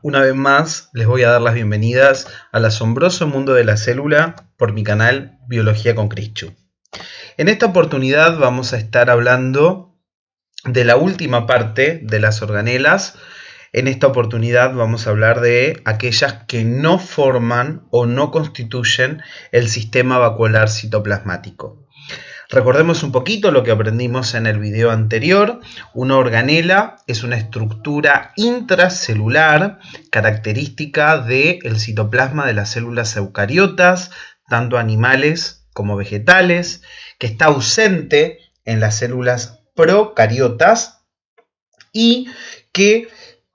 Una vez más les voy a dar las bienvenidas al asombroso mundo de la célula por mi canal Biología con Cristian. En esta oportunidad vamos a estar hablando de la última parte de las organelas. En esta oportunidad vamos a hablar de aquellas que no forman o no constituyen el sistema vacuolar citoplasmático. Recordemos un poquito lo que aprendimos en el video anterior. Una organela es una estructura intracelular característica del citoplasma de las células eucariotas, tanto animales como vegetales, que está ausente en las células procariotas y que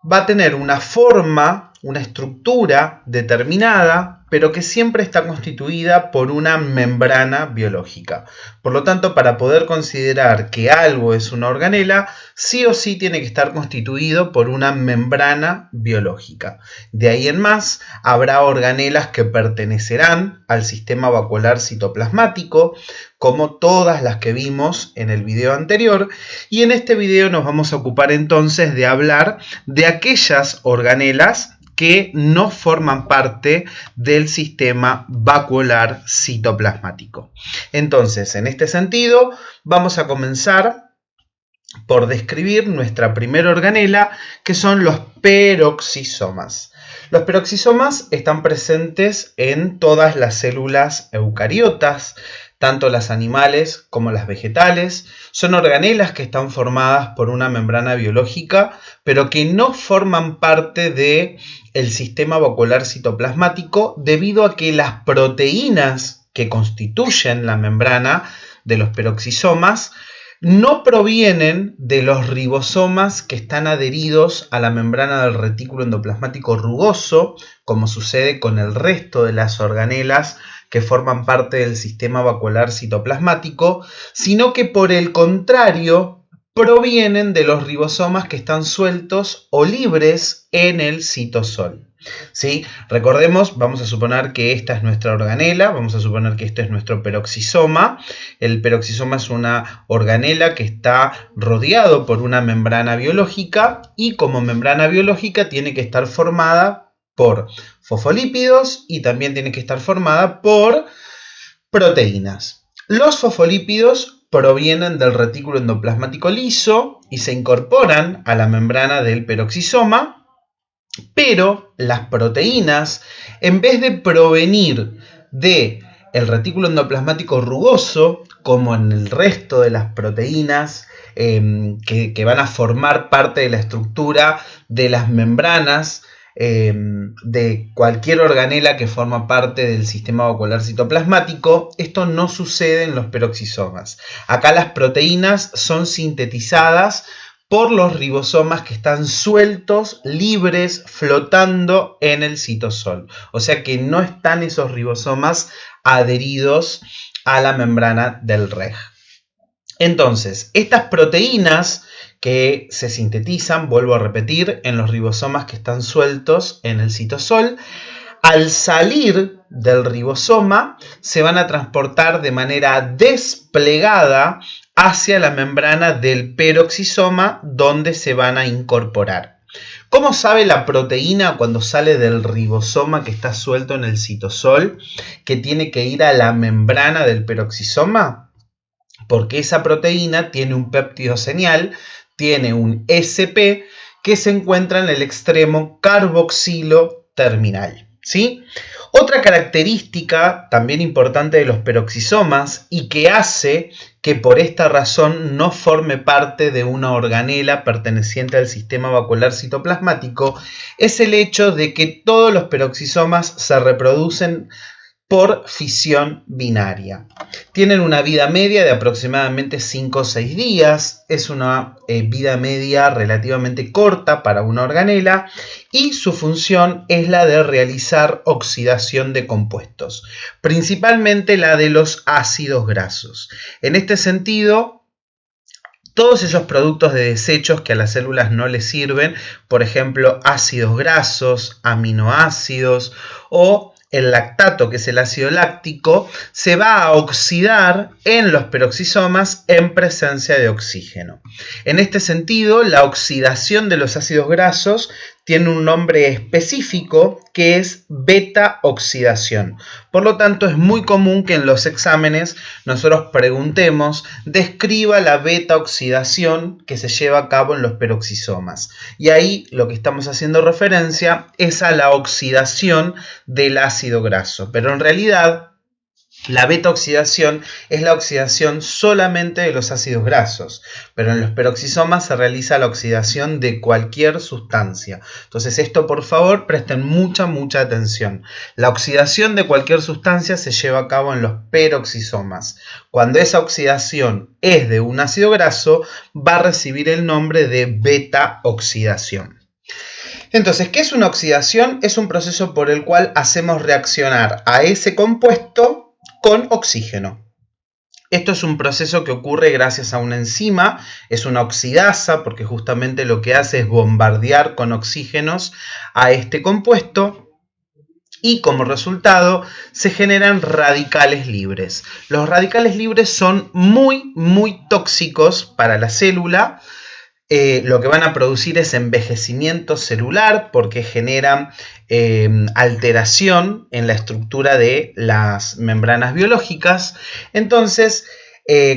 va a tener una forma, una estructura determinada, pero que siempre está constituida por una membrana biológica. Por lo tanto, para poder considerar que algo es una organela, sí o sí tiene que estar constituido por una membrana biológica. De ahí en más, habrá organelas que pertenecerán al sistema vacuolar citoplasmático, como todas las que vimos en el video anterior, y en este video nos vamos a ocupar entonces de hablar de aquellas organelas que no forman parte del sistema vacuolar citoplasmático. Entonces, en este sentido, vamos a comenzar por describir nuestra primera organela, que son los peroxisomas. Los peroxisomas están presentes en todas las células eucariotas, tanto las animales como las vegetales. Son organelas que están formadas por una membrana biológica, pero que no forman parte del sistema vacuolar citoplasmático debido a que las proteínas que constituyen la membrana de los peroxisomas no provienen de los ribosomas que están adheridos a la membrana del retículo endoplasmático rugoso, como sucede con el resto de las organelas que forman parte del sistema vacuolar citoplasmático, sino que por el contrario provienen de los ribosomas que están sueltos o libres en el citosol. ¿Sí? Recordemos, vamos a suponer que esta es nuestra organela, vamos a suponer que este es nuestro peroxisoma. El peroxisoma es una organela que está rodeado por una membrana biológica y como membrana biológica tiene que estar formada por fosfolípidos y también tiene que estar formada por proteínas. Los fosfolípidos provienen del retículo endoplasmático liso y se incorporan a la membrana del peroxisoma, pero las proteínas, en vez de provenir del retículo endoplasmático rugoso, como en el resto de las proteínas que van a formar parte de la estructura de las membranas de cualquier organela que forma parte del sistema vacuolar citoplasmático, esto no sucede en los peroxisomas. Acá las proteínas son sintetizadas por los ribosomas que están sueltos, libres, flotando en el citosol. O sea que no están esos ribosomas adheridos a la membrana del REG. Entonces, estas proteínas que se sintetizan, vuelvo a repetir, en los ribosomas que están sueltos en el citosol, al salir del ribosoma se van a transportar de manera desplegada hacia la membrana del peroxisoma, donde se van a incorporar. ¿Cómo sabe la proteína cuando sale del ribosoma que está suelto en el citosol que tiene que ir a la membrana del peroxisoma? Porque esa proteína tiene un péptido señal, tiene un SP que se encuentra en el extremo carboxilo terminal, ¿sí? Otra característica también importante de los peroxisomas y que hace que por esta razón no forme parte de una organela perteneciente al sistema vacuolar citoplasmático es el hecho de que todos los peroxisomas se reproducen por fisión binaria. Tienen una vida media de aproximadamente 5 o 6 días, es una vida media relativamente corta para una organela y su función es la de realizar oxidación de compuestos, principalmente la de los ácidos grasos. En este sentido, todos esos productos de desechos que a las células no les sirven, por ejemplo, ácidos grasos, aminoácidos o el lactato, que es el ácido láctico, se va a oxidar en los peroxisomas en presencia de oxígeno. En este sentido, la oxidación de los ácidos grasos tiene un nombre específico que es beta-oxidación. Por lo tanto, es muy común que en los exámenes nosotros preguntemos, describa la beta-oxidación que se lleva a cabo en los peroxisomas. Y ahí lo que estamos haciendo referencia es a la oxidación del ácido graso. Pero en realidad, la beta-oxidación es la oxidación solamente de los ácidos grasos, pero en los peroxisomas se realiza la oxidación de cualquier sustancia. Entonces esto, por favor, presten mucha atención. La oxidación de cualquier sustancia se lleva a cabo en los peroxisomas. Cuando esa oxidación es de un ácido graso, va a recibir el nombre de beta-oxidación. Entonces, ¿qué es una oxidación? Es un proceso por el cual hacemos reaccionar a ese compuesto con oxígeno. Esto es un proceso que ocurre gracias a una enzima, es una oxidasa porque justamente lo que hace es bombardear con oxígenos a este compuesto y como resultado se generan radicales libres. Los radicales libres son muy tóxicos para la célula. Lo que van a producir es envejecimiento celular porque generan alteración en la estructura de las membranas biológicas. Entonces,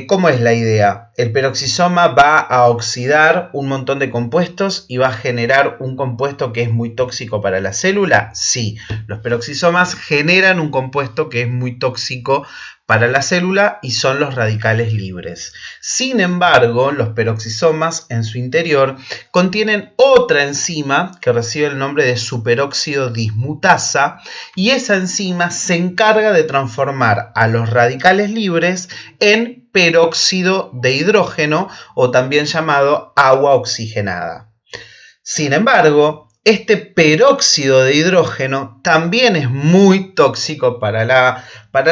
¿cómo es la idea? El peroxisoma va a oxidar un montón de compuestos y va a generar un compuesto que es muy tóxico para la célula. Sí, los peroxisomas generan un compuesto que es muy tóxico para la célula y son los radicales libres. Sin embargo, los peroxisomas en su interior contienen otra enzima que recibe el nombre de superóxido dismutasa y esa enzima se encarga de transformar a los radicales libres en peróxido de hidrógeno o también llamado agua oxigenada. Sin embargo, este peróxido de hidrógeno también es muy tóxico para la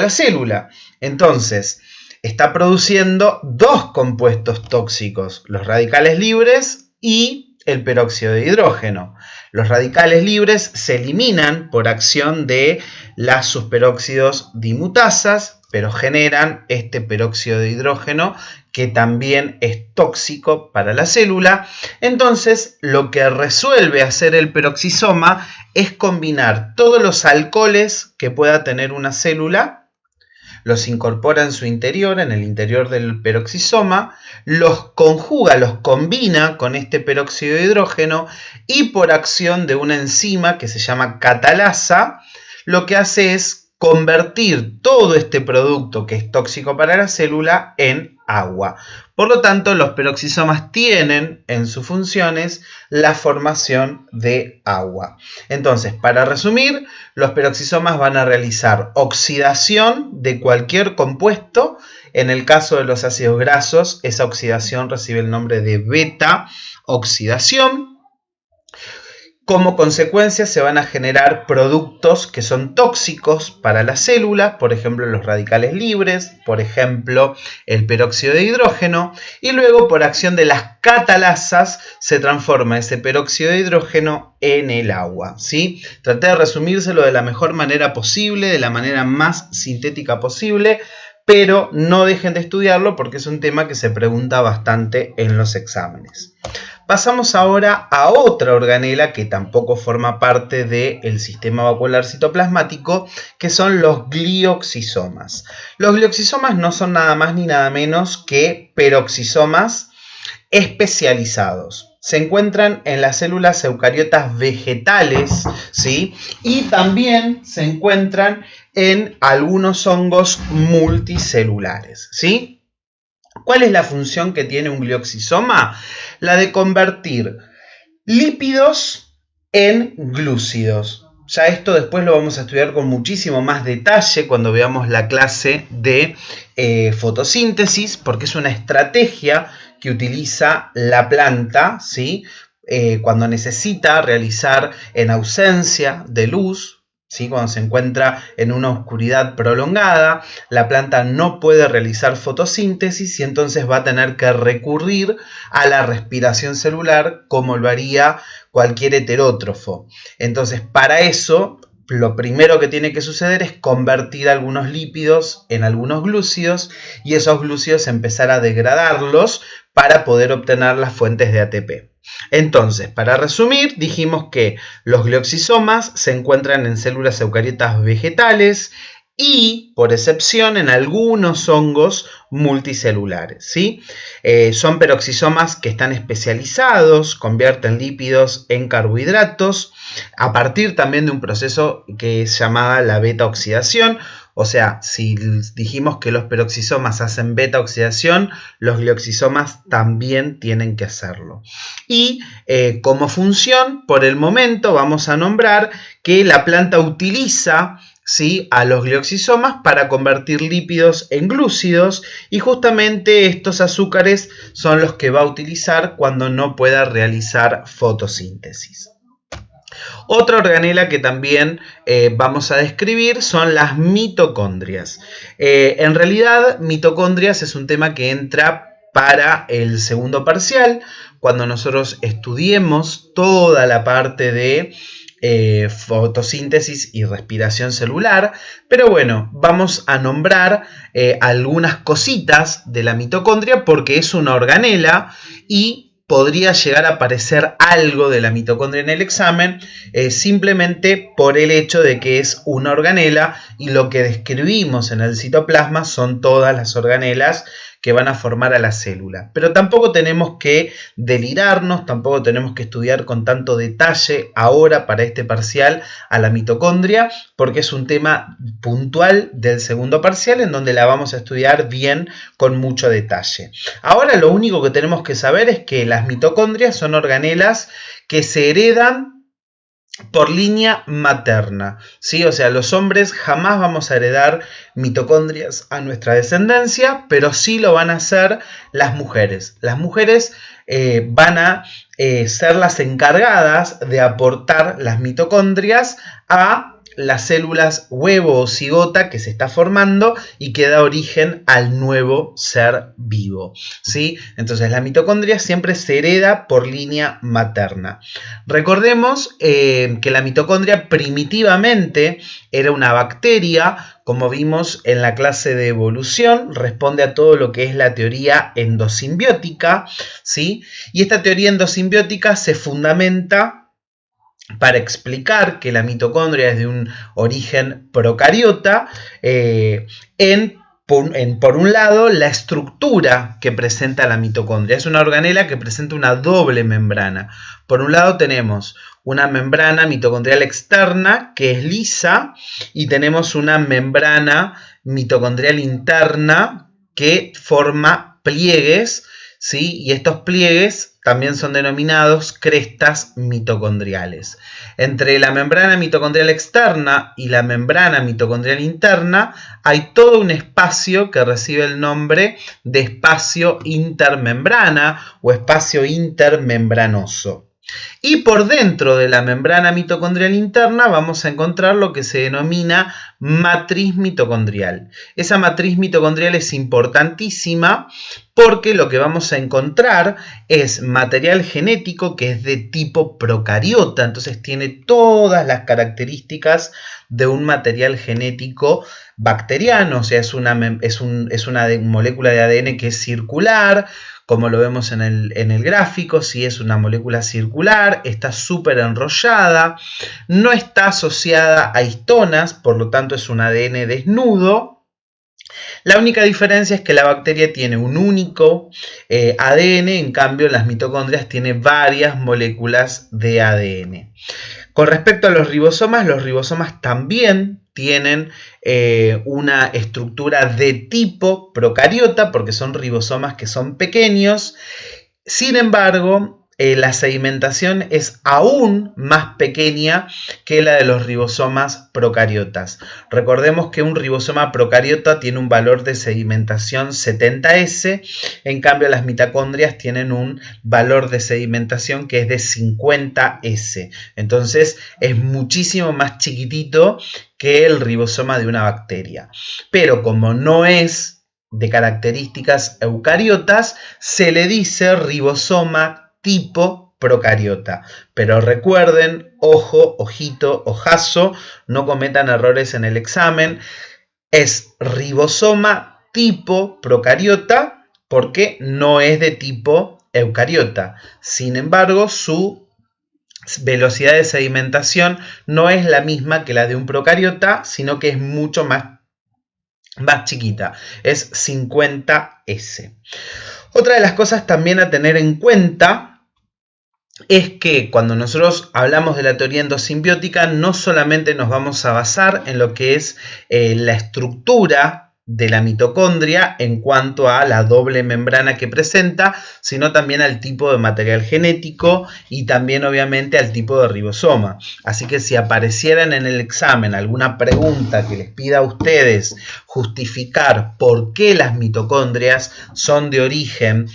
célula. Entonces, está produciendo dos compuestos tóxicos, los radicales libres y el peróxido de hidrógeno. Los radicales libres se eliminan por acción de las superóxidos dimutasas, pero generan este peróxido de hidrógeno que también es tóxico para la célula. Entonces, lo que resuelve hacer el peroxisoma es combinar todos los alcoholes que pueda tener una célula, los incorpora en su interior, en el interior del peroxisoma, los conjuga, los combina con este peróxido de hidrógeno y por acción de una enzima que se llama catalasa, lo que hace es convertir todo este producto que es tóxico para la célula en agua. Por lo tanto, los peroxisomas tienen en sus funciones la formación de agua. Entonces, para resumir, los peroxisomas van a realizar oxidación de cualquier compuesto. En el caso de los ácidos grasos, esa oxidación recibe el nombre de beta-oxidación. Como consecuencia se van a generar productos que son tóxicos para la célula, por ejemplo los radicales libres, por ejemplo el peróxido de hidrógeno, y luego por acción de las catalasas se transforma ese peróxido de hidrógeno en el agua, ¿sí? Traté de resumírselo de la mejor manera posible, de la manera más sintética posible, pero no dejen de estudiarlo porque es un tema que se pregunta bastante en los exámenes. Pasamos ahora a otra organela que tampoco forma parte del sistema vacuolar citoplasmático, que son los glioxisomas. Los glioxisomas no son nada más ni nada menos que peroxisomas especializados. Se encuentran en las células eucariotas vegetales, ¿sí? Y también se encuentran en algunos hongos multicelulares, ¿sí? ¿Cuál es la función que tiene un glioxisoma? La de convertir lípidos en glúcidos. Ya esto después lo vamos a estudiar con muchísimo más detalle cuando veamos la clase de fotosíntesis, porque es una estrategia que utiliza la planta, ¿sí? Cuando necesita realizar en ausencia de luz, ¿sí? Cuando se encuentra en una oscuridad prolongada, la planta no puede realizar fotosíntesis y entonces va a tener que recurrir a la respiración celular como lo haría cualquier heterótrofo. Entonces, para eso, lo primero que tiene que suceder es convertir algunos lípidos en algunos glúcidos y esos glúcidos empezar a degradarlos para poder obtener las fuentes de ATP. Entonces, para resumir, dijimos que los glioxisomas se encuentran en células eucariotas vegetales y, por excepción, en algunos hongos multicelulares, ¿sí? Son peroxisomas que están especializados, convierten lípidos en carbohidratos, a partir también de un proceso que es llamada la beta-oxidación. O sea, si dijimos que los peroxisomas hacen beta-oxidación, los glioxisomas también tienen que hacerlo. Y como función, por el momento vamos a nombrar que la planta utiliza, ¿sí?, a los glioxisomas para convertir lípidos en glúcidos, y justamente estos azúcares son los que va a utilizar cuando no pueda realizar fotosíntesis. Otra organela que también vamos a describir son las mitocondrias. En realidad, mitocondrias es un tema que entra para el segundo parcial, cuando nosotros estudiemos toda la parte de fotosíntesis y respiración celular. Pero bueno, vamos a nombrar algunas cositas de la mitocondria porque es una organela y podría llegar a aparecer algo de la mitocondria en el examen, simplemente por el hecho de que es una organela y lo que describimos en el citoplasma son todas las organelas que van a formar a la célula. Pero tampoco tenemos que delirarnos, tampoco tenemos que estudiar con tanto detalle ahora para este parcial a la mitocondria, porque es un tema puntual del segundo parcial en donde la vamos a estudiar bien con mucho detalle. Ahora lo único que tenemos que saber es que las mitocondrias son organelas que se heredan por línea materna, ¿sí? O sea, los hombres jamás vamos a heredar mitocondrias a nuestra descendencia, pero sí lo van a hacer las mujeres. Las mujeres van a ser las encargadas de aportar las mitocondrias a las células huevo o cigota que se está formando y que da origen al nuevo ser vivo, ¿sí? Entonces la mitocondria siempre se hereda por línea materna. Recordemos que la mitocondria primitivamente era una bacteria, como vimos en la clase de evolución, responde a todo lo que es la teoría endosimbiótica, ¿sí? Y esta teoría endosimbiótica se fundamenta para explicar que la mitocondria es de un origen procariota, por un lado, la estructura que presenta la mitocondria. Es una organela que presenta una doble membrana. Por un lado tenemos una membrana mitocondrial externa que es lisa y tenemos una membrana mitocondrial interna que forma pliegues, ¿sí? Y estos pliegues también son denominados crestas mitocondriales. Entre la membrana mitocondrial externa y la membrana mitocondrial interna hay todo un espacio que recibe el nombre de espacio intermembrana o espacio intermembranoso. Y por dentro de la membrana mitocondrial interna vamos a encontrar lo que se denomina matriz mitocondrial. Esa matriz mitocondrial es importantísima porque lo que vamos a encontrar es material genético que es de tipo procariota, entonces tiene todas las características de un material genético bacteriano, o sea, es una molécula de ADN que es circular, como lo vemos en el gráfico. Si es una molécula circular, está súper enrollada, no está asociada a histonas, por lo tanto es un ADN desnudo. La única diferencia es que la bacteria tiene un único ADN, en cambio las mitocondrias tienen varias moléculas de ADN. Con respecto a los ribosomas también tienen una estructura de tipo procariota porque son ribosomas que son pequeños. Sin embargo, la sedimentación es aún más pequeña que la de los ribosomas procariotas. Recordemos que un ribosoma procariota tiene un valor de sedimentación 70S, en cambio las mitocondrias tienen un valor de sedimentación que es de 50S. Entonces es muchísimo más chiquitito que el ribosoma de una bacteria. Pero como no es de características eucariotas, se le dice ribosoma tipo procariota. Pero recuerden, ojo, ojito, ojazo, no cometan errores en el examen. Es ribosoma tipo procariota porque no es de tipo eucariota. Sin embargo, su velocidad de sedimentación no es la misma que la de un procariota, sino que es mucho más chiquita, es 50S. Otra de las cosas también a tener en cuenta es que cuando nosotros hablamos de la teoría endosimbiótica, no solamente nos vamos a basar en lo que es la estructura de la mitocondria en cuanto a la doble membrana que presenta, sino también al tipo de material genético y también obviamente al tipo de ribosoma. Así que si aparecieran en el examen alguna pregunta que les pida a ustedes justificar por qué las mitocondrias son de origen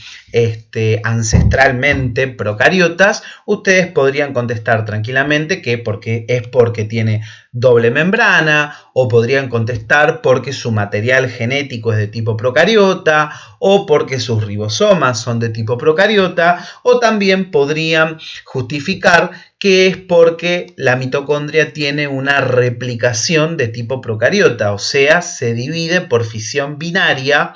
ancestralmente procariotas, ustedes podrían contestar tranquilamente que porque tiene doble membrana, o podrían contestar porque su material genético es de tipo procariota, o porque sus ribosomas son de tipo procariota, o también podrían justificar que es porque la mitocondria tiene una replicación de tipo procariota, o sea, se divide por fisión binaria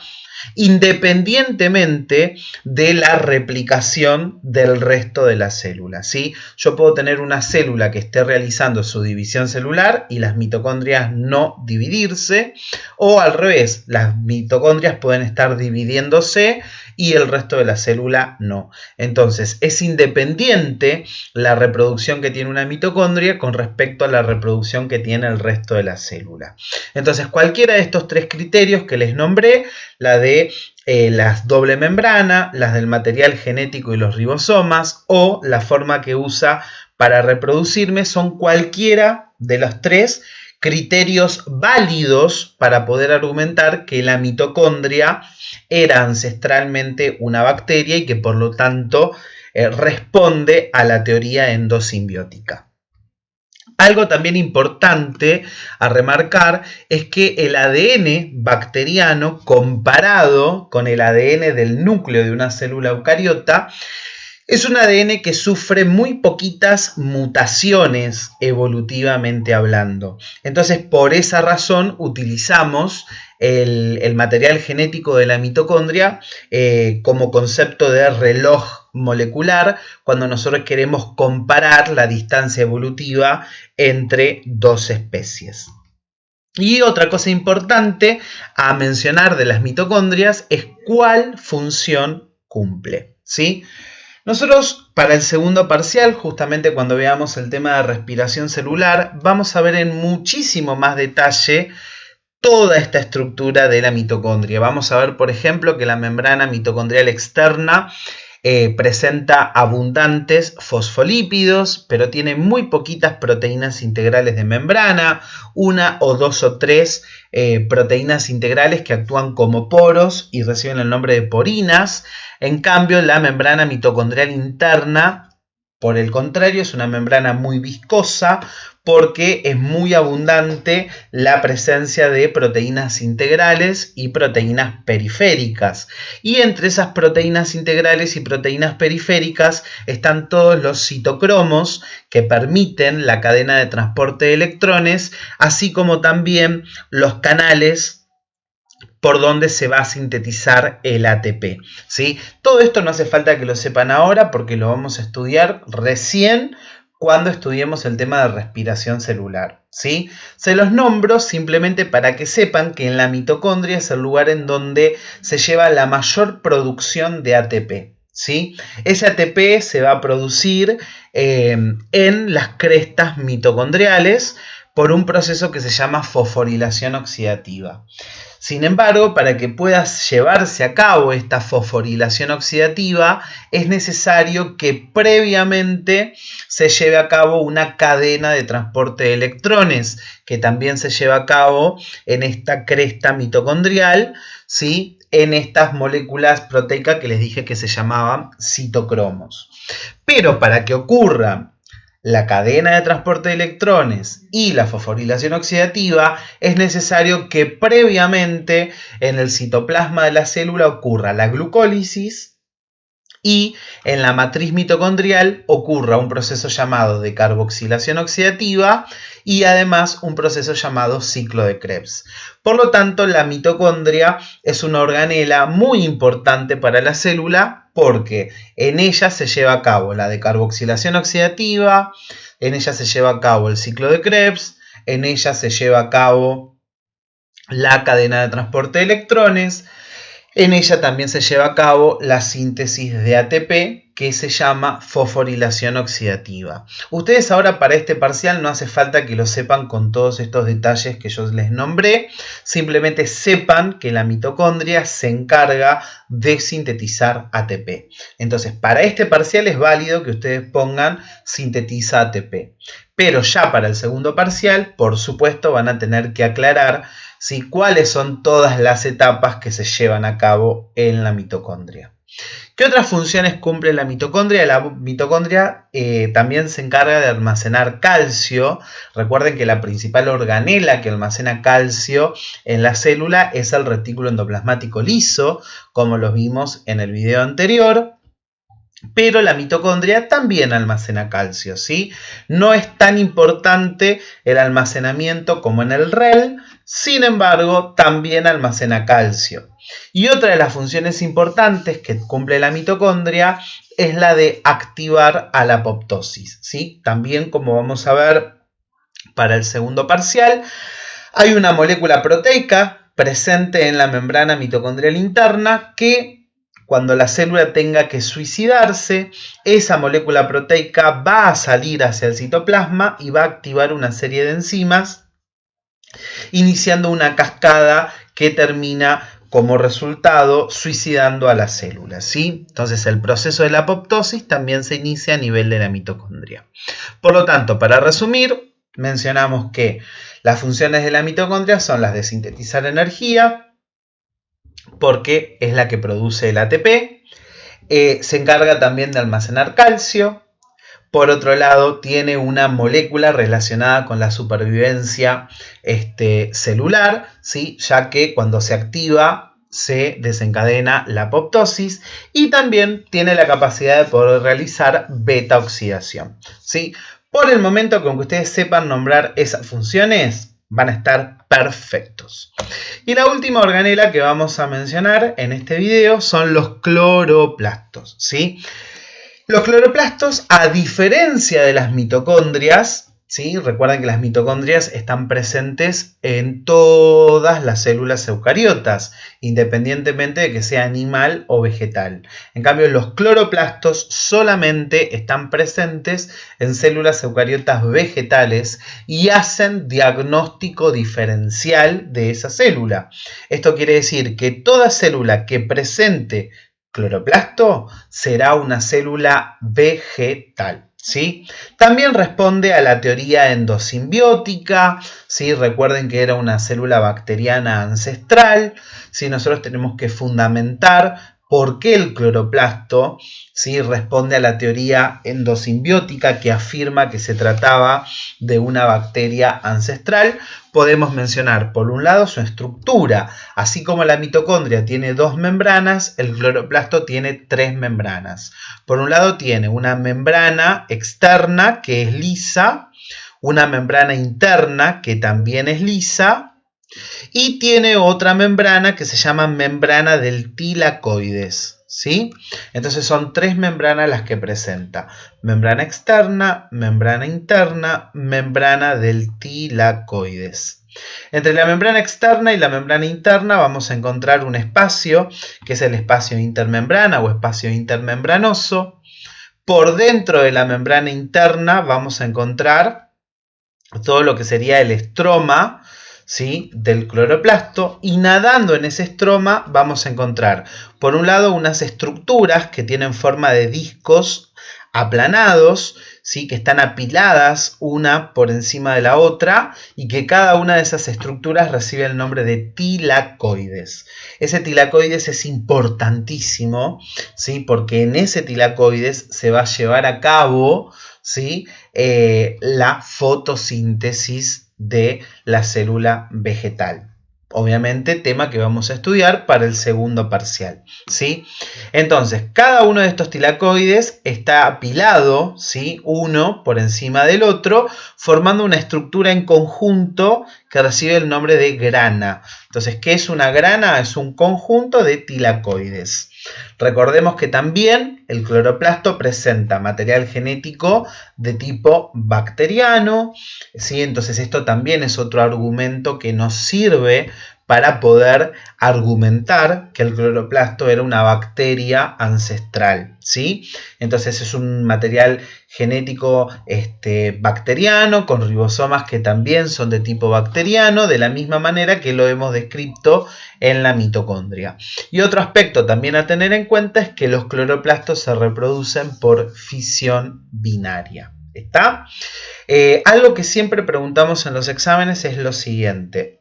independientemente de la replicación del resto de la célula, ¿sí? Yo puedo tener una célula que esté realizando su división celular y las mitocondrias no dividirse, o al revés, las mitocondrias pueden estar dividiéndose y el resto de la célula no. Entonces, es independiente la reproducción que tiene una mitocondria con respecto a la reproducción que tiene el resto de la célula. Entonces, cualquiera de estos tres criterios que les nombré, la de las doble membrana, las del material genético y los ribosomas, o la forma que usa para reproducirme, son cualquiera de los tres criterios válidos para poder argumentar que la mitocondria era ancestralmente una bacteria y que por lo tanto responde a la teoría endosimbiótica. Algo también importante a remarcar es que el ADN bacteriano comparado con el ADN del núcleo de una célula eucariota es un ADN que sufre muy poquitas mutaciones evolutivamente hablando. Entonces, por esa razón utilizamos el material genético de la mitocondria como concepto de reloj molecular cuando nosotros queremos comparar la distancia evolutiva entre dos especies. Y otra cosa importante a mencionar de las mitocondrias es cuál función cumple, ¿sí? Nosotros para el segundo parcial, justamente cuando veamos el tema de respiración celular, vamos a ver en muchísimo más detalle toda esta estructura de la mitocondria. Vamos a ver, por ejemplo, que la membrana mitocondrial externa presenta abundantes fosfolípidos, pero tiene muy poquitas proteínas integrales de membrana, una o dos o tres proteínas integrales que actúan como poros y reciben el nombre de porinas. En cambio, la membrana mitocondrial interna, por el contrario, es una membrana muy viscosa porque es muy abundante la presencia de proteínas integrales y proteínas periféricas. Y entre esas proteínas integrales y proteínas periféricas están todos los citocromos que permiten la cadena de transporte de electrones, así como también los canales por donde se va a sintetizar el ATP, ¿sí? Todo esto no hace falta que lo sepan ahora porque lo vamos a estudiar recién cuando estudiemos el tema de respiración celular, ¿sí? Se los nombro simplemente para que sepan que en la mitocondria es el lugar en donde se lleva la mayor producción de ATP, ¿sí? Ese ATP se va a producir en las crestas mitocondriales por un proceso que se llama fosforilación oxidativa. Sin embargo, para que pueda llevarse a cabo esta fosforilación oxidativa, es necesario que previamente se lleve a cabo una cadena de transporte de electrones, que también se lleva a cabo en esta cresta mitocondrial, ¿sí? En estas moléculas proteicas que les dije que se llamaban citocromos. Pero para que ocurra la cadena de transporte de electrones y la fosforilación oxidativa, es necesario que previamente en el citoplasma de la célula ocurra la glucólisis y en la matriz mitocondrial ocurra un proceso llamado de carboxilación oxidativa y además un proceso llamado ciclo de Krebs. Por lo tanto, la mitocondria es una organela muy importante para la célula porque en ella se lleva a cabo la decarboxilación oxidativa, en ella se lleva a cabo el ciclo de Krebs, en ella se lleva a cabo la cadena de transporte de electrones, en ella también se lleva a cabo la síntesis de ATP, que se llama fosforilación oxidativa. Ustedes ahora para este parcial no hace falta que lo sepan con todos estos detalles que yo les nombré, simplemente sepan que la mitocondria se encarga de sintetizar ATP. Entonces, para este parcial es válido que ustedes pongan sintetiza ATP. Pero ya para el segundo parcial, por supuesto, van a tener que aclarar cuáles son todas las etapas que se llevan a cabo en la mitocondria. ¿Qué otras funciones cumple la mitocondria? La mitocondria también se encarga de almacenar calcio. Recuerden que la principal organela que almacena calcio en la célula es el retículo endoplasmático liso, como lo vimos en el video anterior. Pero la mitocondria también almacena calcio, ¿sí? No es tan importante el almacenamiento como en el REL, sin embargo, también almacena calcio. Y otra de las funciones importantes que cumple la mitocondria es la de activar a la apoptosis, ¿sí? También, como vamos a ver para el segundo parcial, hay una molécula proteica presente en la membrana mitocondrial interna que cuando la célula tenga que suicidarse, esa molécula proteica va a salir hacia el citoplasma y va a activar una serie de enzimas, iniciando una cascada que termina como resultado suicidando a la célula, ¿sí? Entonces el proceso de la apoptosis también se inicia a nivel de la mitocondria. Por lo tanto, para resumir, mencionamos que las funciones de la mitocondria son las de sintetizar energía, porque es la que produce el ATP, se encarga también de almacenar calcio. Por otro lado, tiene una molécula relacionada con la supervivencia celular, ¿sí? Ya que cuando se activa se desencadena la apoptosis y también tiene la capacidad de poder realizar beta oxidación, ¿sí? Por el momento, con que ustedes sepan nombrar esas funciones, van a estar perfectos. Y la última organela que vamos a mencionar en este video son los cloroplastos, ¿sí? Los cloroplastos, a diferencia de las mitocondrias, ¿sí? Recuerden que las mitocondrias están presentes en todas las células eucariotas, independientemente de que sea animal o vegetal. En cambio, los cloroplastos solamente están presentes en células eucariotas vegetales y hacen diagnóstico diferencial de esa célula. Esto quiere decir que toda célula que presente cloroplasto será una célula vegetal, ¿sí? También responde a la teoría endosimbiótica, ¿sí? Recuerden que era una célula bacteriana ancestral, ¿sí? Nosotros tenemos que fundamentar por qué el cloroplasto, ¿sí? Responde a la teoría endosimbiótica que afirma que se trataba de una bacteria ancestral. Podemos mencionar por un lado su estructura, así como la mitocondria tiene 2 membranas, el cloroplasto tiene 3 membranas. Por un lado tiene una membrana externa que es lisa, una membrana interna que también es lisa y tiene otra membrana que se llama membrana del tilacoides, ¿sí? Entonces son 3 membranas las que presenta: membrana externa, membrana interna, membrana del tilacoides. Entre la membrana externa y la membrana interna vamos a encontrar un espacio que es el espacio intermembrana o espacio intermembranoso. Por dentro de la membrana interna vamos a encontrar todo lo que sería el estroma, ¿sí? Del cloroplasto, y nadando en ese estroma vamos a encontrar por un lado unas estructuras que tienen forma de discos aplanados, ¿sí? Que están apiladas una por encima de la otra y que cada una de esas estructuras recibe el nombre de tilacoides. Ese tilacoides es importantísimo, ¿sí? Porque en ese tilacoides se va a llevar a cabo, ¿sí? La fotosíntesis de la célula vegetal. obviamente tema que vamos a estudiar para el segundo parcial, ¿sí? Entonces, cada uno de estos tilacoides está apilado, ¿sí? Uno por encima del otro, formando una estructura en conjunto que recibe el nombre de grana. Entonces, ¿qué es una grana? Es un conjunto de tilacoides. Recordemos que también el cloroplasto presenta material genético de tipo bacteriano, ¿sí? Entonces esto también es otro argumento que nos sirve para poder argumentar que el cloroplasto era una bacteria ancestral, ¿sí? Entonces es un material genético bacteriano con ribosomas que también son de tipo bacteriano, de la misma manera que lo hemos descrito en la mitocondria. Y otro aspecto también a tener en cuenta es que los cloroplastos se reproducen por fisión binaria. ¿Está? Algo que siempre preguntamos en los exámenes es lo siguiente: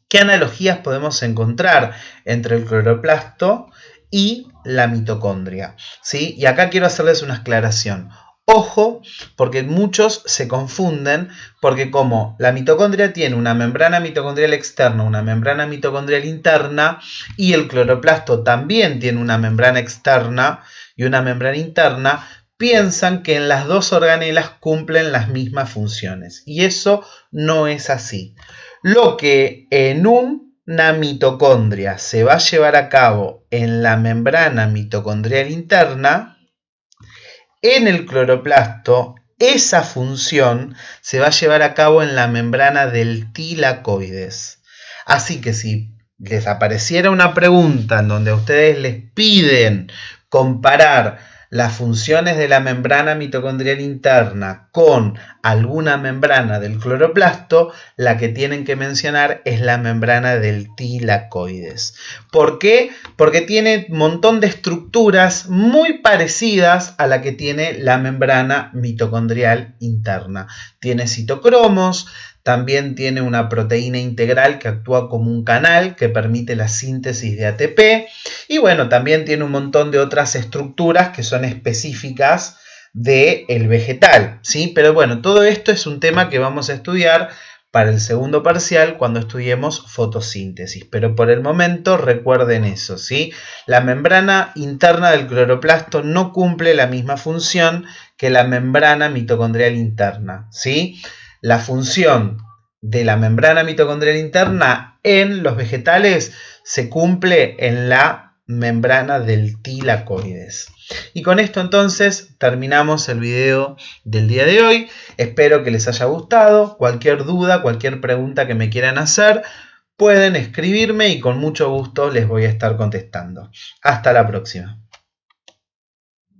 ¿qué analogías podemos encontrar entre el cloroplasto y la mitocondria? ¿Sí? Y acá quiero hacerles una aclaración. Ojo, porque muchos se confunden, porque como la mitocondria tiene una membrana mitocondrial externa, una membrana mitocondrial interna, y el cloroplasto también tiene una membrana externa y una membrana interna, piensan que en las dos organelas cumplen las mismas funciones. Y eso no es así. Lo que en una mitocondria se va a llevar a cabo en la membrana mitocondrial interna, en el cloroplasto esa función se va a llevar a cabo en la membrana del tilacoides. Así que si les apareciera una pregunta en donde a ustedes les piden comparar las funciones de la membrana mitocondrial interna con alguna membrana del cloroplasto, la que tienen que mencionar es la membrana del tilacoides. ¿Por qué? Porque tiene un montón de estructuras muy parecidas a la que tiene la membrana mitocondrial interna. Tiene citocromos, también tiene una proteína integral que actúa como un canal que permite la síntesis de ATP. Y bueno, también tiene un montón de otras estructuras que son específicas del vegetal, ¿sí? Pero bueno, todo esto es un tema que vamos a estudiar para el segundo parcial cuando estudiemos fotosíntesis. Pero por el momento recuerden eso, ¿sí? La membrana interna del cloroplasto no cumple la misma función que la membrana mitocondrial interna, ¿sí? La función de la membrana mitocondrial interna en los vegetales se cumple en la membrana del tilacoides. Y con esto entonces terminamos el video del día de hoy. Espero que les haya gustado. Cualquier duda, cualquier pregunta que me quieran hacer, pueden escribirme y con mucho gusto les voy a estar contestando. Hasta la próxima.